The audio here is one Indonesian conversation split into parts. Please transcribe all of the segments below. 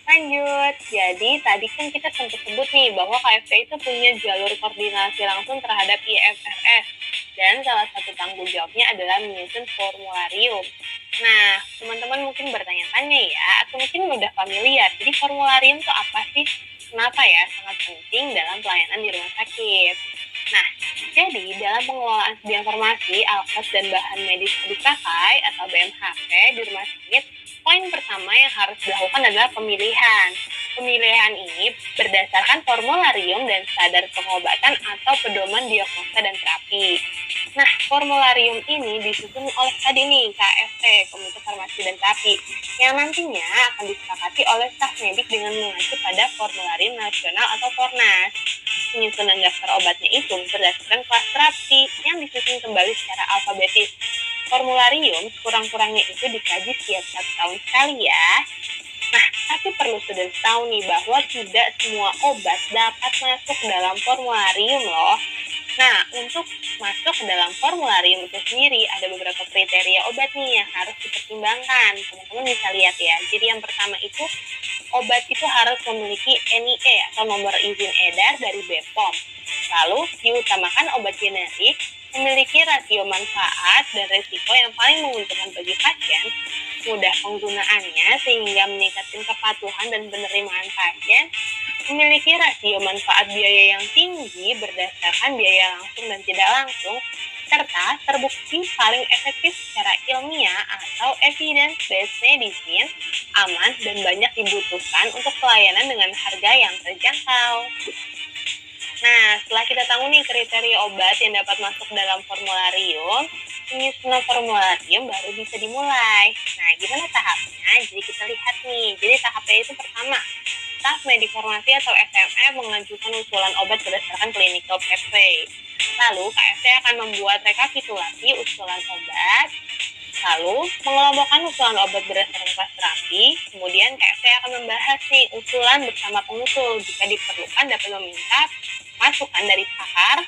Lanjut, jadi tadi kan kita sempat sebut nih bahwa KFT itu punya jalur koordinasi langsung terhadap IFRS dan salah satu tanggung jawabnya adalah menyusun formularium. Nah, teman-teman mungkin bertanya-tanya ya, atau mungkin udah familiar. Jadi formularium itu apa sih? Kenapa ya sangat penting dalam pelayanan di rumah sakit? Nah, jadi dalam pengelolaan sedia informasi, alat dan bahan medis dipakai atau BMHP di rumah sakit, poin pertama yang harus dilakukan adalah pemilihan. Pemilihan ini berdasarkan formularium dan standar pengobatan atau pedoman diagnosa dan terapi. Nah, formularium ini disusun oleh tadi nih, KFT, Komite Farmasi dan Terapi, yang nantinya akan disepakati oleh staf medik dengan mengacu pada formularium nasional atau Fornas. Penyusunan daftar obatnya itu berdasarkan kelas terapi yang disusun kembali secara alfabetis. Formularium kurang-kurangnya itu dikaji setiap 1 tahun sekali ya. Nah, tapi perlu sudah tahu nih bahwa tidak semua obat dapat masuk dalam formularium loh. Nah, untuk masuk ke dalam formularium itu sendiri ada beberapa kriteria obat nih yang harus dipertimbangkan. Teman-teman bisa lihat ya. Jadi yang pertama itu obat itu harus memiliki NIE atau nomor izin edar dari BPOM. Lalu diutamakan obat generik memiliki rasio manfaat dan risiko yang paling menguntungkan bagi pasien, mudah penggunaannya sehingga meningkatkan kepatuhan dan penerimaan pasien, memiliki rasio manfaat biaya yang tinggi berdasarkan biaya langsung dan tidak langsung, serta terbukti paling efektif secara ilmiah atau evidence-based medicine, aman dan banyak dibutuhkan untuk pelayanan dengan harga yang terjangkau. Nah, setelah kita tahu nih kriteria obat yang dapat masuk dalam formularium, penyusunan formularium baru bisa dimulai. Nah, gimana tahapnya? Jadi kita lihat nih. Jadi tahapnya itu pertama, staf medik farmasi atau SME mengajukan usulan obat berdasarkan clinical pathway. Lalu, KFT akan membuat rekapitulasi usulan obat, lalu mengelompokkan usulan obat berdasarkan kelas terapi, kemudian KFT akan membahas nih usulan bersama pengusul. Jika diperlukan dapat meminta masukan dari pakar,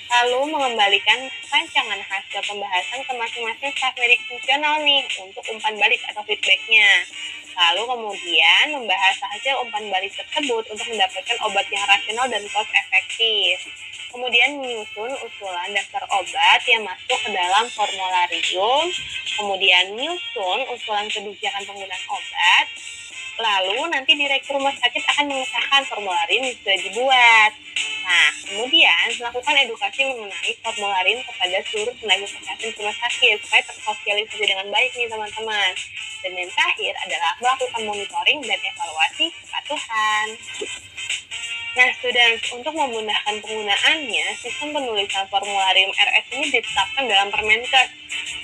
lalu mengembalikan rancangan hasil pembahasan ke masing-masing staf medik fungsional nih untuk umpan balik atau feedbacknya. Lalu kemudian membahas hasil umpan balik tersebut untuk mendapatkan obat yang rasional dan cost efektif. Kemudian menyusun usulan daftar obat yang masuk ke dalam formularium, kemudian menyusun usulan kebijakan penggunaan obat, lalu nanti direktur rumah sakit akan mengesahkan formularium yang sudah dibuat. Nah, kemudian melakukan edukasi mengenai formularium kepada seluruh tenaga kesehatan rumah sakit supaya tersosialisasi dengan baik nih teman-teman. Dan yang terakhir adalah melakukan monitoring dan evaluasi kepatuhan. Nah, students, untuk memudahkan penggunaannya, sistem penulisan formularium RS ini ditetapkan dalam Permenkes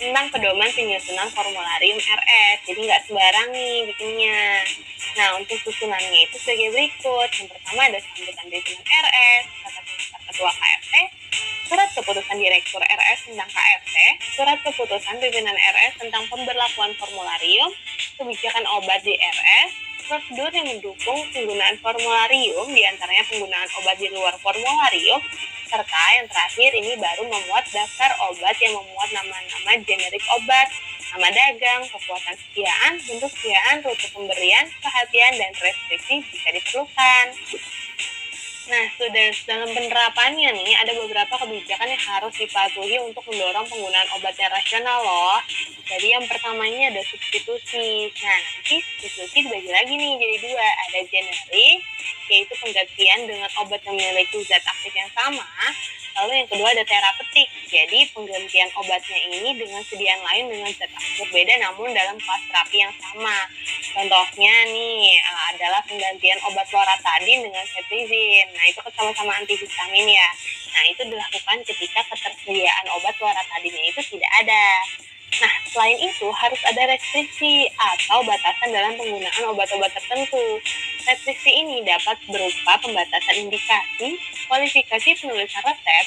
tentang pedoman penyusunan formularium RS. Jadi nggak sembarang nih bikinnya. Nah, untuk susunannya itu sebagai berikut. Yang pertama ada sambutan pimpinan RS, kata ketua KFT, surat keputusan direktur RS tentang KFT, surat keputusan pimpinan RS tentang pemberlakuan formularium, kebijakan obat di RS, prosedur yang mendukung penggunaan formularium, diantaranya penggunaan obat di luar formularium, serta yang terakhir ini baru memuat daftar obat yang memuat nama-nama generik obat, nama dagang, kekuatan sediaan, bentuk sediaan, rute pemberian, perhatian, dan restriksi jika diperlukan. Nah, sudah dalam penerapannya nih, ada beberapa kebijakan yang harus dipatuhi untuk mendorong penggunaan obat yang rasional loh. Jadi yang pertama ini ada substitusi. Nah, nanti substitusi dibagi lagi nih jadi dua. Ada generik, yaitu penggantian dengan obat yang memiliki zat aktif yang sama. Lalu yang kedua ada terapeutik, jadi penggantian obatnya ini dengan sediaan lain dengan zat aktif berbeda namun dalam kelas terapi yang sama. Contohnya nih adalah penggantian obat loratadin dengan cetirizine. Nah, itu sama-sama antihistamin ya. Nah, itu dilakukan ketika ketersediaan obat loratadinnya itu tidak ada. Nah, selain itu harus ada restriksi atau batasan dalam penggunaan obat-obat tertentu. Restriksi ini dapat berupa pembatasan indikasi, kualifikasi penulisan resep,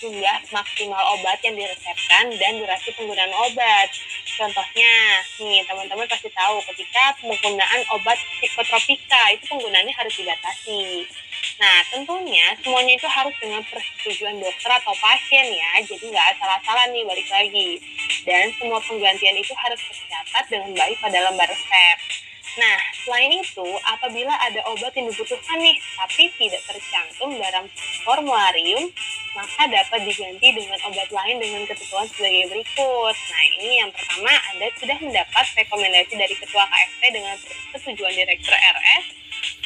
jumlah maksimal obat yang diresepkan, dan durasi penggunaan obat. Contohnya, nih teman-teman pasti tahu ketika penggunaan obat psikotropika itu penggunaannya harus dibatasi. Nah, tentunya semuanya itu harus dengan persetujuan dokter atau pasien ya, jadi nggak asal-asalan nih balik lagi. Dan semua penggantian itu harus tercatat dengan baik pada lembar resep. Nah, selain itu, apabila ada obat yang dibutuhkan nih, tapi tidak tercantum dalam formularium, maka dapat diganti dengan obat lain dengan ketentuan sebagai berikut. Nah, ini yang pertama, Anda sudah mendapat rekomendasi dari Ketua KFT dengan persetujuan Direktur RS,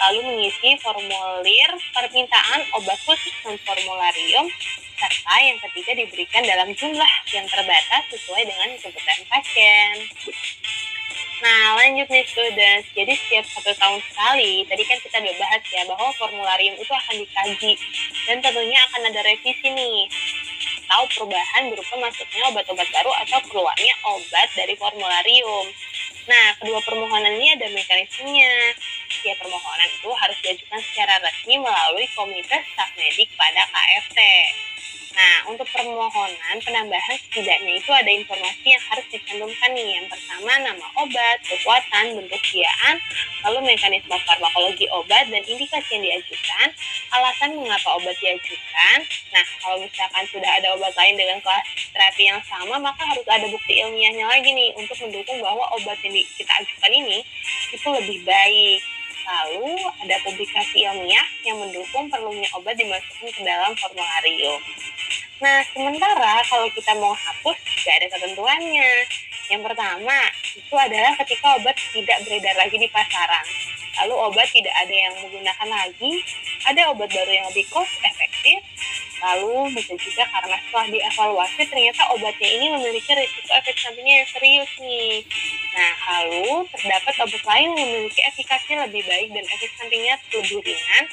lalu mengisi formulir permintaan obat khusus dan formularium, serta yang ketiga diberikan dalam jumlah yang terbatas sesuai dengan kebutuhan pasien. Nah, lanjut nih students. Jadi setiap 1 tahun sekali, tadi kan kita udah bahas ya bahwa formularium itu akan dikaji dan tentunya akan ada revisi nih atau perubahan berupa masuknya obat-obat baru atau keluarnya obat dari formularium. Nah, kedua permohonan ini ada mekanismenya. Setiap permohonan itu harus diajukan secara resmi melalui Komite Staf Medik pada KFT. Nah, untuk permohonan penambahan setidaknya itu ada informasi yang harus dicantumkan nih. Yang pertama, nama obat, kekuatan, bentuk sediaan, lalu mekanisme farmakologi obat dan indikasi yang diajukan, alasan mengapa obat diajukan. Nah, kalau misalkan sudah ada obat lain dengan kelas terapi yang sama, maka harus ada bukti ilmiahnya lagi nih untuk mendukung bahwa obat yang kita ajukan ini itu lebih baik. Lalu ada publikasi ilmiah yang mendukung perlunya obat dimasukkan ke dalam formularium. Nah, sementara kalau kita mau hapus, tidak ada ketentuannya. Yang pertama, itu adalah ketika obat tidak beredar lagi di pasaran. Lalu obat tidak ada yang menggunakan lagi, ada obat baru yang lebih cost efektif. Lalu bisa juga karena setelah dievaluasi ternyata obatnya ini memiliki risiko efek sampingnya yang serius nih. Nah, lalu terdapat obat lain yang memiliki efikasi lebih baik dan efek sampingnya lebih ringan.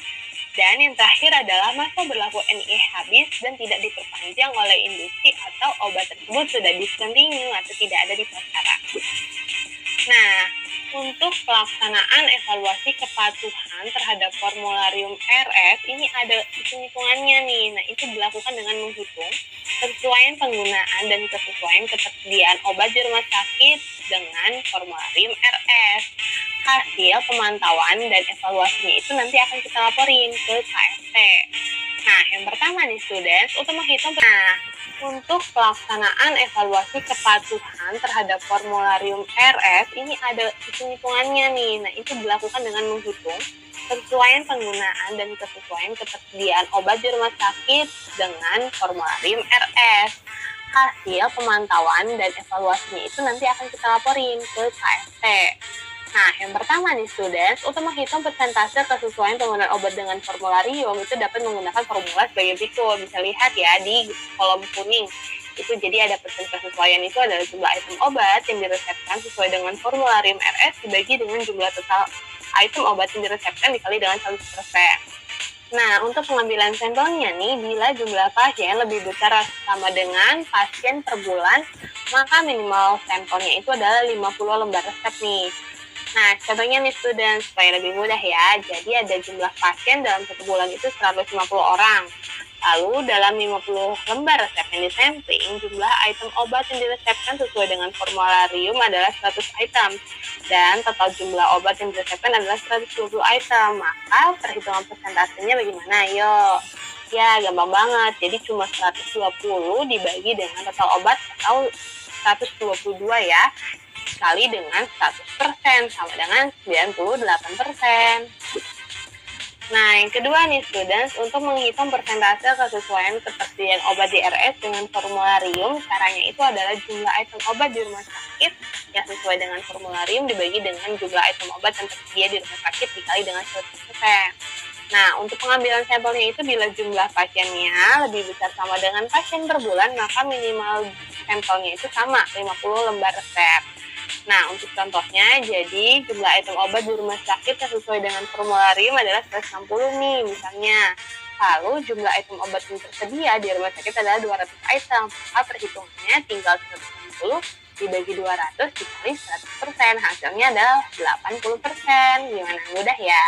Dan yang terakhir adalah masa berlaku NIE habis dan tidak diperpanjang oleh industri atau obat tersebut sudah discontinue atau tidak ada di pasaran. Nah, untuk pelaksanaan evaluasi kepatuhan terhadap formularium RS ini ada hitung-hitungannya nih. Nah, itu dilakukan dengan menghitung kesesuaian penggunaan dan kesesuaian ketersediaan obat di rumah sakit dengan formularium RS. Hasil pemantauan dan evaluasinya itu nanti akan kita laporin ke KFT. Nah, yang pertama nih students, untuk pelaksanaan evaluasi kepatuhan terhadap formularium RS ini ada hitung-hitungannya nih. Nah, itu dilakukan dengan menghitung kesesuaian penggunaan dan kesesuaian ketersediaan obat di rumah sakit dengan formularium RS. Hasil pemantauan dan evaluasinya itu nanti akan kita laporin ke KFT. Nah, yang pertama nih students, untuk menghitung persentase kesesuaian penggunaan obat dengan formularium itu dapat menggunakan formula sebagai berikut. Bisa lihat ya di kolom kuning. Itu jadi ada persen kesesuaian itu adalah jumlah item obat yang diresepkan sesuai dengan formularium RS dibagi dengan jumlah total item obat yang diresepkan dikali dengan 100%. Nah, untuk pengambilan sampelnya nih, bila jumlah pasien lebih besar sama dengan pasien per bulan, maka minimal sampelnya itu adalah 50 lembar resep nih. Nah, contohnya nih student, supaya lebih mudah ya. Jadi ada jumlah pasien dalam 1 bulan itu 150 orang. Lalu dalam 50 lembar resep yang disampling, jumlah item obat yang diresepkan sesuai dengan formularium adalah 100 item. Dan total jumlah obat yang diresepkan adalah 120 item. Maka perhitungan persentasenya bagaimana? Yuk. Ya, gampang banget. Jadi cuma 120 dibagi dengan total obat atau 122 ya. Kali dengan 100% sama dengan 98%. Nah, yang kedua nih students, untuk menghitung persentase kesesuaian ketersediaan obat di RS dengan formularium, caranya itu adalah jumlah item obat di rumah sakit yang sesuai dengan formularium dibagi dengan jumlah item obat yang tersedia di rumah sakit dikali dengan 100%. Nah, untuk pengambilan sampelnya itu bila jumlah pasiennya lebih besar sama dengan pasien per bulan, maka minimal sampelnya itu sama, 50 lembar resep. Nah, untuk contohnya, jadi jumlah item obat di rumah sakit yang sesuai dengan formularium adalah 160 nih, misalnya. Lalu jumlah item obat yang tersedia di rumah sakit adalah 200 item. Maka perhitungannya tinggal 160 dibagi 200 dikali 100%. Hasilnya adalah 80%. Gimana? Mudah ya?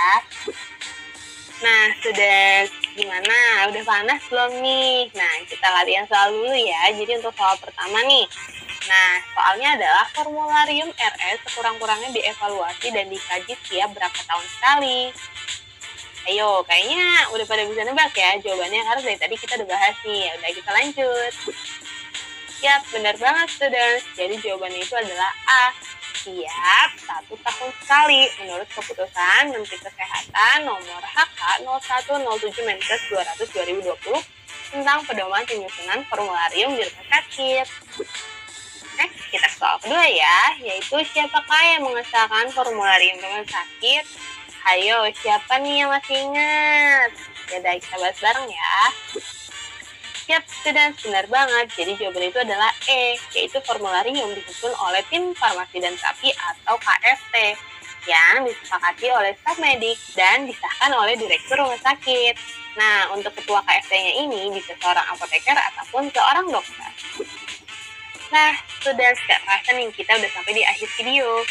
Nah, sudah gimana? Udah panas belum nih? Nah, kita latihan soal dulu ya. Jadi untuk soal pertama nih. Nah, soalnya adalah formularium RS sekurang-kurangnya dievaluasi dan dikaji setiap berapa tahun sekali. Ayo, kayaknya udah pada bisa nebak ya jawabannya karena dari tadi kita udah bahas nih. Ya udah kita lanjut. Yap, benar banget students. Jadi jawabannya itu adalah A. Tiap 1 tahun sekali menurut keputusan Menteri Kesehatan nomor HK 0107 Menkes 200 2020 tentang pedoman penyusunan formularium di rumah sakit. Next, kita ke soal kedua ya, yaitu siapakah yang mengesahkan formularium rumah sakit? Ayo, siapa nih yang masih ingat? Ya, kita bahas bareng ya. Siap, students, benar banget. Jadi jawaban itu adalah E, yaitu formularium disusun oleh tim farmasi dan terapi atau KFT yang disepakati oleh staf medik dan disahkan oleh direktur rumah sakit. Nah, untuk ketua KFT-nya ini bisa seorang apoteker ataupun seorang dokter. Nah, sudah gak terasa nih kita udah sampai di akhir video.